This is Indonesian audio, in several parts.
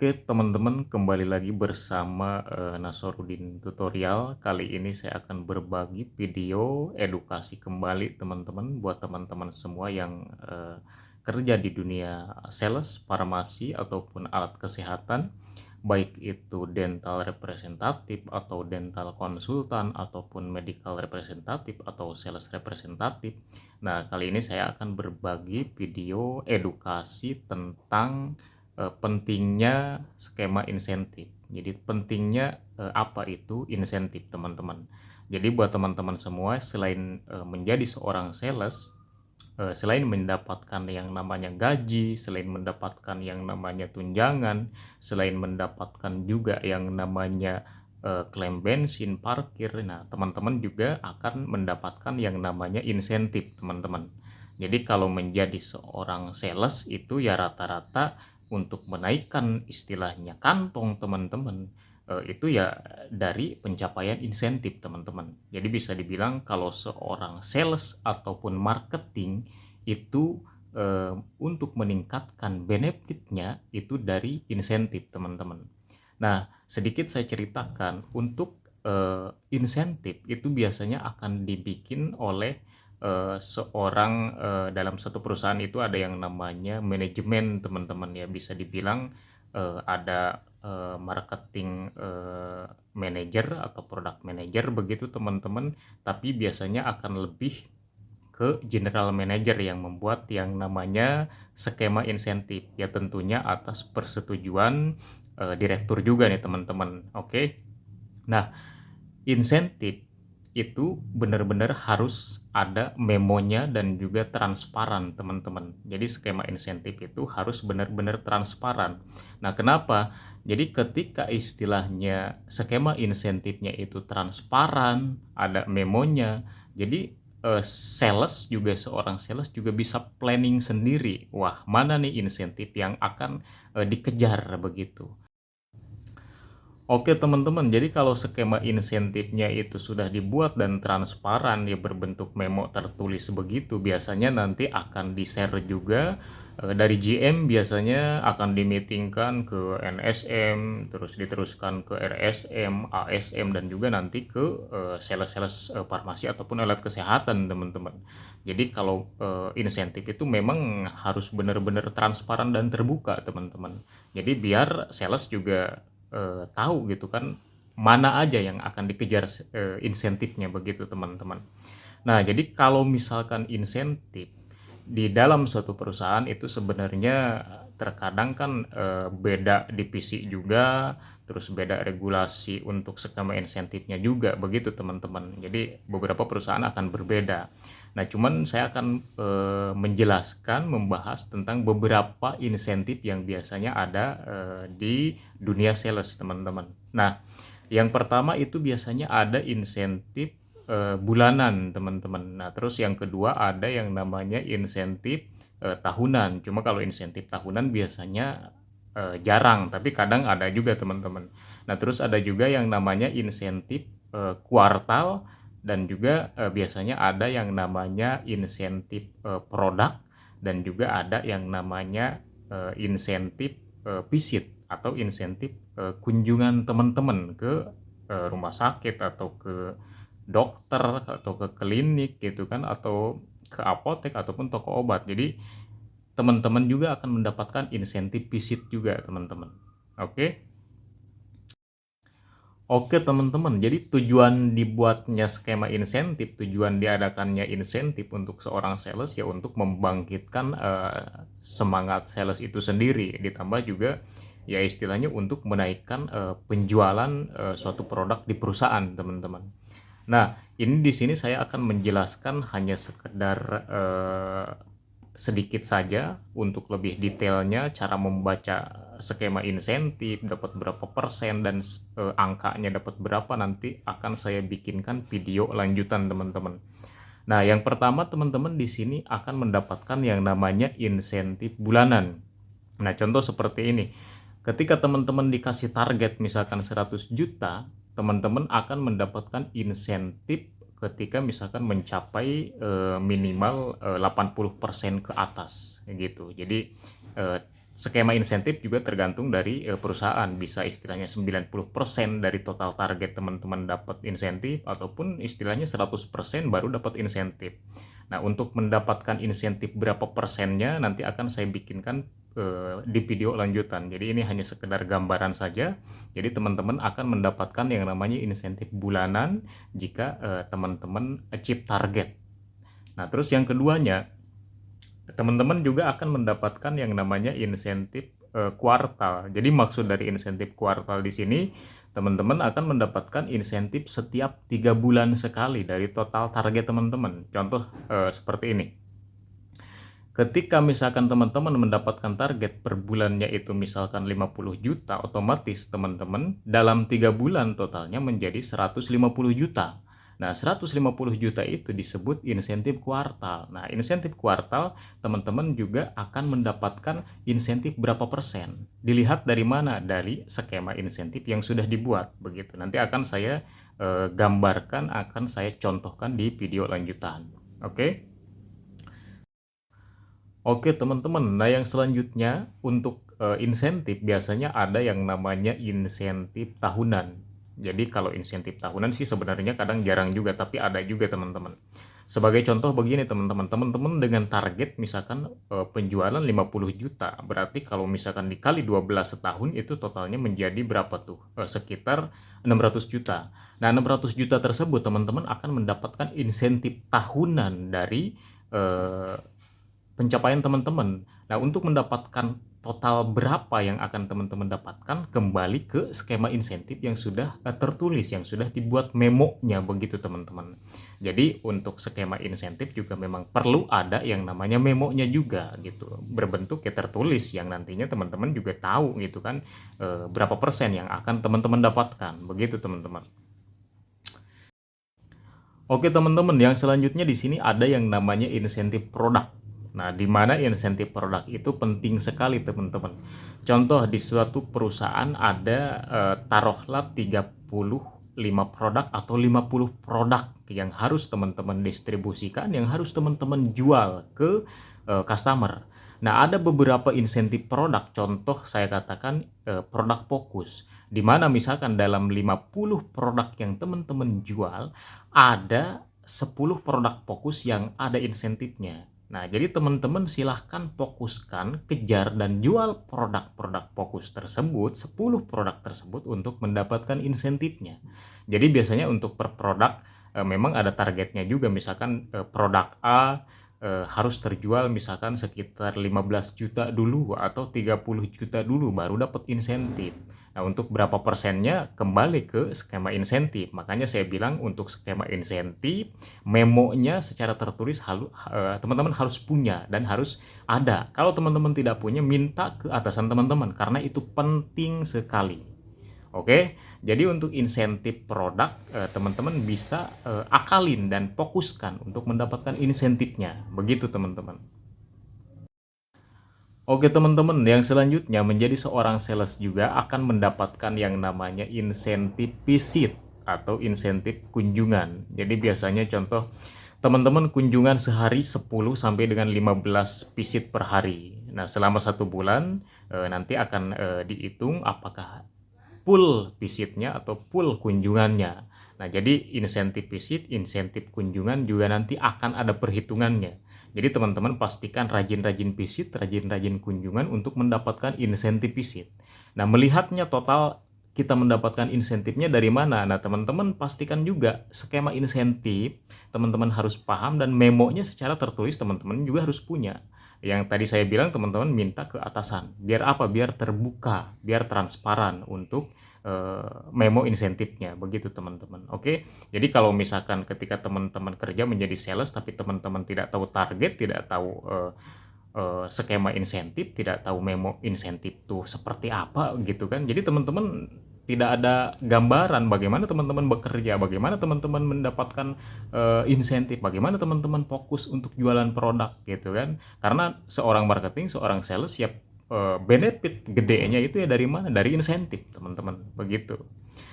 Oke teman-teman, kembali lagi bersama Nasaruddin Tutorial. Kali ini saya akan berbagi video edukasi kembali teman-teman buat teman-teman semua yang kerja di dunia sales, farmasi ataupun alat kesehatan, baik itu dental representatif atau dental konsultan ataupun medical representatif atau sales representatif. Nah, kali ini saya akan berbagi video edukasi tentang pentingnya skema insentif. Jadi pentingnya apa itu insentif, teman-teman. Jadi buat teman-teman semua, selain menjadi seorang sales, selain mendapatkan yang namanya gaji, selain mendapatkan yang namanya tunjangan, selain mendapatkan juga yang namanya klaim bensin, parkir, nah teman-teman juga akan mendapatkan yang namanya insentif, teman-teman. Jadi kalau menjadi seorang sales itu ya rata-rata untuk menaikkan istilahnya kantong teman-teman, itu ya dari pencapaian insentif, teman-teman. Jadi bisa dibilang kalau seorang sales ataupun marketing itu untuk meningkatkan benefitnya itu dari insentif, teman-teman. Nah, sedikit saya ceritakan untuk insentif itu biasanya akan dibikin oleh seorang dalam satu perusahaan itu ada yang namanya manajemen, teman-teman, ya bisa dibilang ada marketing manager atau product manager begitu, teman-teman, tapi biasanya akan lebih ke general manager yang membuat yang namanya skema insentif, ya tentunya atas persetujuan direktur juga nih, teman-teman. Oke. Nah, insentif itu benar-benar harus ada memonya dan juga transparan, teman-teman. Jadi skema insentif itu harus benar-benar transparan. Nah, kenapa? Jadi ketika istilahnya skema insentifnya itu transparan, ada memonya, jadi seorang sales juga bisa planning sendiri. Wah, mana nih insentif yang akan dikejar begitu. Oke teman-teman, jadi kalau skema insentifnya itu sudah dibuat dan transparan, ya berbentuk memo tertulis begitu, biasanya nanti akan di-share juga dari GM, biasanya akan dimitingkan ke NSM, terus diteruskan ke RSM, ASM, dan juga nanti ke sales-sales farmasi ataupun alat kesehatan, teman-teman. Jadi kalau insentif itu memang harus benar-benar transparan dan terbuka, teman-teman. Jadi biar sales juga tahu gitu kan mana aja yang akan dikejar insentifnya begitu, teman-teman. Nah, jadi kalau misalkan insentif di dalam suatu perusahaan itu sebenarnya terkadang kan beda divisi juga, terus beda regulasi untuk skema insentifnya juga begitu, teman-teman. Jadi beberapa perusahaan akan berbeda. Nah, cuman saya akan menjelaskan, membahas tentang beberapa insentif yang biasanya ada di dunia sales, teman-teman. Nah, yang pertama itu biasanya ada insentif bulanan, teman-teman. Nah, terus yang kedua ada yang namanya insentif tahunan. Cuma kalau insentif tahunan biasanya jarang, tapi kadang ada juga, teman-teman. Nah, terus ada juga yang namanya insentif kuartal, dan juga biasanya ada yang namanya insentif produk, dan juga ada yang namanya insentif visit atau insentif kunjungan teman-teman ke rumah sakit atau ke dokter atau ke klinik gitu kan, atau ke apotek ataupun toko obat. Jadi teman-teman juga akan mendapatkan insentif visit juga, teman-teman. Oke. Oke teman-teman, jadi tujuan dibuatnya skema insentif, tujuan diadakannya insentif untuk seorang sales ya untuk membangkitkan semangat sales itu sendiri, ditambah juga ya istilahnya untuk menaikkan penjualan suatu produk di perusahaan, teman-teman. Nah, ini di sini saya akan menjelaskan hanya sekedar sedikit saja untuk lebih detailnya cara membaca skema insentif, dapat berapa persen dan angkanya dapat berapa, nanti akan saya bikinkan video lanjutan, teman-teman. Nah, yang pertama teman-teman di sini akan mendapatkan yang namanya insentif bulanan. Nah, contoh seperti ini. Ketika teman-teman dikasih target misalkan 100 juta, teman-teman akan mendapatkan insentif ketika misalkan mencapai minimal 80% ke atas gitu. Jadi skema insentif juga tergantung dari perusahaan, bisa istilahnya 90% dari total target teman-teman dapat insentif, ataupun istilahnya 100% baru dapat insentif. Nah, untuk mendapatkan insentif berapa persennya nanti akan saya bikinkan di video lanjutan. Jadi ini hanya sekedar gambaran saja. Jadi teman-teman akan mendapatkan yang namanya insentif bulanan jika teman-teman achieve target. Nah, terus yang keduanya, teman-teman juga akan mendapatkan yang namanya insentif kuartal. Jadi maksud dari insentif kuartal di sini, teman-teman akan mendapatkan insentif setiap 3 bulan sekali dari total target teman-teman. Contoh seperti ini. Ketika misalkan teman-teman mendapatkan target per bulannya itu misalkan 50 juta, otomatis teman-teman dalam 3 bulan totalnya menjadi 150 juta. Nah, 150 juta itu disebut insentif kuartal. Nah, insentif kuartal teman-teman juga akan mendapatkan insentif berapa persen. Dilihat dari mana? Dari skema insentif yang sudah dibuat. Begitu. Nanti akan saya gambarkan, akan saya contohkan di video lanjutan. Oke? Oke teman-teman, nah yang selanjutnya untuk insentif biasanya ada yang namanya insentif tahunan. Jadi kalau insentif tahunan sih sebenarnya kadang jarang juga, tapi ada juga teman-teman. Sebagai contoh begini teman-teman, teman-teman dengan target misalkan penjualan 50 juta, berarti kalau misalkan dikali 12 setahun itu totalnya menjadi berapa tuh? Sekitar 600 juta. Nah 600 juta tersebut teman-teman akan mendapatkan insentif tahunan dari pencapaian teman-teman. Nah, untuk mendapatkan total berapa yang akan teman-teman dapatkan, kembali ke skema insentif yang sudah tertulis, yang sudah dibuat memonya begitu teman-teman. Jadi untuk skema insentif juga memang perlu ada yang namanya memonya juga gitu, berbentuk ya tertulis yang nantinya teman-teman juga tahu gitu kan berapa persen yang akan teman-teman dapatkan begitu teman-teman. Oke teman-teman, yang selanjutnya di sini ada yang namanya insentif produk. Nah, di mana insentif produk itu penting sekali teman-teman. Contoh di suatu perusahaan ada taruhlah 35 produk atau 50 produk yang harus teman-teman distribusikan, yang harus teman-teman jual ke customer. Nah, ada beberapa insentif produk, contoh saya katakan produk fokus, di mana misalkan dalam 50 produk yang teman-teman jual, ada 10 produk fokus yang ada insentifnya. Nah, jadi teman-teman silahkan fokuskan, kejar, dan jual produk-produk fokus tersebut, 10 produk tersebut untuk mendapatkan insentifnya. Jadi biasanya untuk per produk memang ada targetnya juga, misalkan produk A harus terjual misalkan sekitar 15 juta dulu atau 30 juta dulu baru dapat insentif. Nah, untuk berapa persennya kembali ke skema insentif. Makanya saya bilang untuk skema insentif, memonya secara tertulis teman-teman harus punya dan harus ada. Kalau teman-teman tidak punya, minta ke atasan teman-teman karena itu penting sekali. Oke, jadi untuk insentif produk, teman-teman bisa akalin dan fokuskan untuk mendapatkan insentifnya. Begitu teman-teman. Oke teman-teman, yang selanjutnya menjadi seorang sales juga akan mendapatkan yang namanya insentif visit atau insentif kunjungan. Jadi biasanya contoh teman-teman kunjungan sehari 10 sampai dengan 15 visit per hari. Nah, selama 1 bulan nanti akan dihitung apakah full visitnya atau full kunjungannya. Nah, jadi insentif visit, insentif kunjungan juga nanti akan ada perhitungannya. Jadi teman-teman pastikan rajin-rajin visit, rajin-rajin kunjungan untuk mendapatkan insentif visit. Nah, melihatnya total kita mendapatkan insentifnya dari mana? Nah, teman-teman pastikan juga skema insentif, teman-teman harus paham dan memonya secara tertulis teman-teman juga harus punya. Yang tadi saya bilang teman-teman minta ke atasan. Biar apa? Biar terbuka, biar transparan untuk memo insentifnya begitu teman-teman. Oke, jadi kalau misalkan ketika teman-teman kerja menjadi sales tapi teman-teman tidak tahu target, tidak tahu skema insentif, tidak tahu memo insentif tuh seperti apa gitu kan, jadi teman-teman tidak ada gambaran bagaimana teman-teman bekerja, bagaimana teman-teman mendapatkan insentif, bagaimana teman-teman fokus untuk jualan produk gitu kan. Karena seorang marketing, seorang sales siap benefit gedenya itu ya dari mana? Dari insentif, teman-teman, begitu.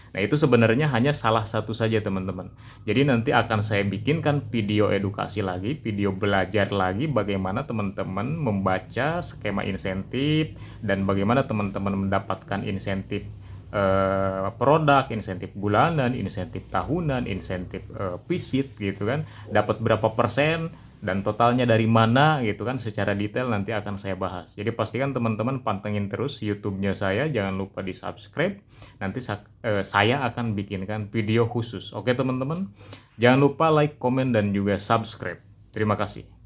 Nah, itu sebenarnya hanya salah satu saja, teman-teman. Jadi nanti akan saya bikinkan video edukasi lagi, video belajar lagi bagaimana teman-teman membaca skema insentif dan bagaimana teman-teman mendapatkan insentif produk, insentif bulanan, insentif tahunan, insentif visit gitu kan. Dapat berapa persen dan totalnya dari mana gitu kan, secara detail nanti akan saya bahas. Jadi pastikan teman-teman pantengin terus YouTube-nya saya, jangan lupa di-subscribe. Nanti saya akan bikinkan video khusus. Oke teman-teman, jangan lupa like, komen, dan juga subscribe. Terima kasih.